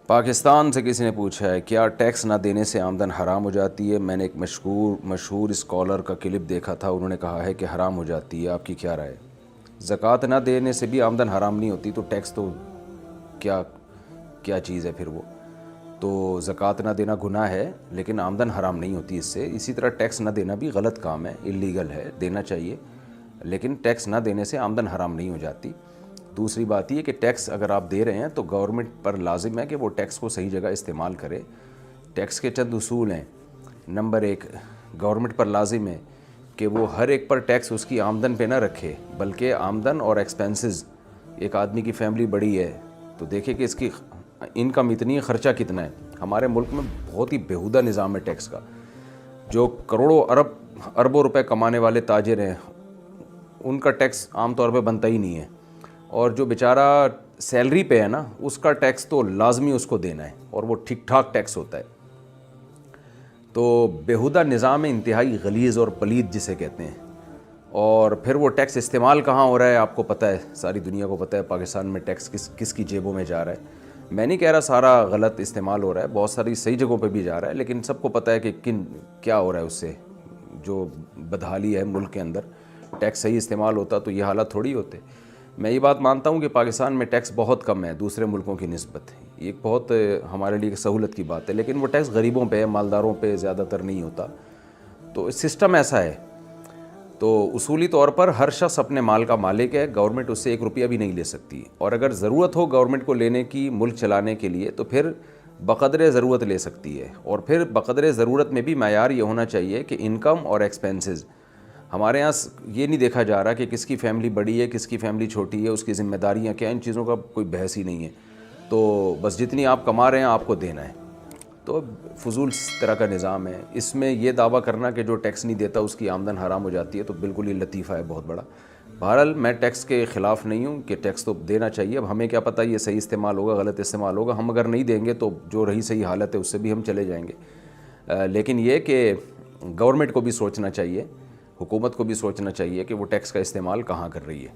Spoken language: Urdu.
پاکستان سے کسی نے پوچھا ہے کیا ٹیکس نہ دینے سے آمدن حرام ہو جاتی ہے؟ میں نے ایک مشہور اسکالر کا کلپ دیکھا تھا، انہوں نے کہا ہے کہ حرام ہو جاتی ہے، آپ کی کیا رائے؟ زکوٰۃ نہ دینے سے بھی آمدن حرام نہیں ہوتی، تو ٹیکس تو کیا چیز ہے پھر وہ؟ تو زکوٰۃ نہ دینا گناہ ہے لیکن آمدن حرام نہیں ہوتی اس سے۔ اسی طرح ٹیکس نہ دینا بھی غلط کام ہے، اللیگل ہے، دینا چاہیے، لیکن ٹیکس نہ دینے سے آمدن حرام نہیں ہو جاتی۔ دوسری بات یہ کہ ٹیکس اگر آپ دے رہے ہیں تو گورنمنٹ پر لازم ہے کہ وہ ٹیکس کو صحیح جگہ استعمال کرے۔ ٹیکس کے چند اصول ہیں۔ نمبر 1، گورنمنٹ پر لازم ہے کہ وہ ہر ایک پر ٹیکس اس کی آمدن پہ نہ رکھے، بلکہ آمدن اور ایکسپینسز، ایک آدمی کی فیملی بڑی ہے تو دیکھے کہ اس کی انکم اتنی ہے، خرچہ کتنا ہے۔ ہمارے ملک میں بہت ہی بیہودہ نظام ہے ٹیکس کا۔ جو کروڑوں اربوں روپے کمانے والے تاجر ہیں ان کا ٹیکس عام طور پہ بنتا ہی نہیں ہے، اور جو بیچارہ سیلری پہ ہے نا اس کا ٹیکس تو لازمی اس کو دینا ہے، اور وہ ٹھیک ٹھاک ٹیکس ہوتا ہے۔ تو بیہودہ نظام انتہائی غلیظ اور پلید جسے کہتے ہیں۔ اور پھر وہ ٹیکس استعمال کہاں ہو رہا ہے آپ کو پتہ ہے، ساری دنیا کو پتہ ہے پاکستان میں ٹیکس کس کی جیبوں میں جا رہا ہے۔ میں نہیں کہہ رہا سارا غلط استعمال ہو رہا ہے، بہت ساری صحیح جگہوں پہ بھی جا رہا ہے، لیکن سب کو پتہ ہے کہ کیا ہو رہا ہے اس سے۔ جو بدحالی ہے ملک کے اندر، ٹیکس صحیح استعمال ہوتا تو یہ حالت تھوڑی ہوتے۔ میں یہ بات مانتا ہوں کہ پاکستان میں ٹیکس بہت کم ہے دوسرے ملکوں کی نسبت، ایک بہت ہمارے لیے سہولت کی بات ہے، لیکن وہ ٹیکس غریبوں پہ، مالداروں پہ زیادہ تر نہیں ہوتا۔ تو سسٹم ایسا ہے۔ تو اصولی طور پر ہر شخص اپنے مال کا مالک ہے، گورنمنٹ اس سے 1 روپیہ بھی نہیں لے سکتی، اور اگر ضرورت ہو گورنمنٹ کو لینے کی ملک چلانے کے لیے تو پھر بقدر ضرورت لے سکتی ہے، اور پھر بقدر ضرورت میں بھی معیار یہ ہونا چاہیے کہ انکم اور ایکسپینسز۔ ہمارے یہاں یہ نہیں دیکھا جا رہا کہ کس کی فیملی بڑی ہے، کس کی فیملی چھوٹی ہے، اس کی ذمہ داریاں کیا، ان چیزوں کا کوئی بحث ہی نہیں ہے۔ تو بس جتنی آپ کما رہے ہیں آپ کو دینا ہے، تو فضول اس طرح کا نظام ہے۔ اس میں یہ دعویٰ کرنا کہ جو ٹیکس نہیں دیتا اس کی آمدن حرام ہو جاتی ہے تو بالکل ہی لطیفہ ہے بہت بڑا۔ بہرحال میں ٹیکس کے خلاف نہیں ہوں کہ ٹیکس تو دینا چاہیے، اب ہمیں کیا پتہ یہ صحیح استعمال ہوگا غلط استعمال ہوگا، ہم اگر نہیں دیں گے تو جو رہی صحیح حالت ہے اس سے بھی ہم چلے جائیں گے۔ لیکن یہ کہ گورنمنٹ کو بھی سوچنا چاہیے، حکومت کو بھی سوچنا چاہیے کہ وہ ٹیکس کا استعمال کہاں کر رہی ہے۔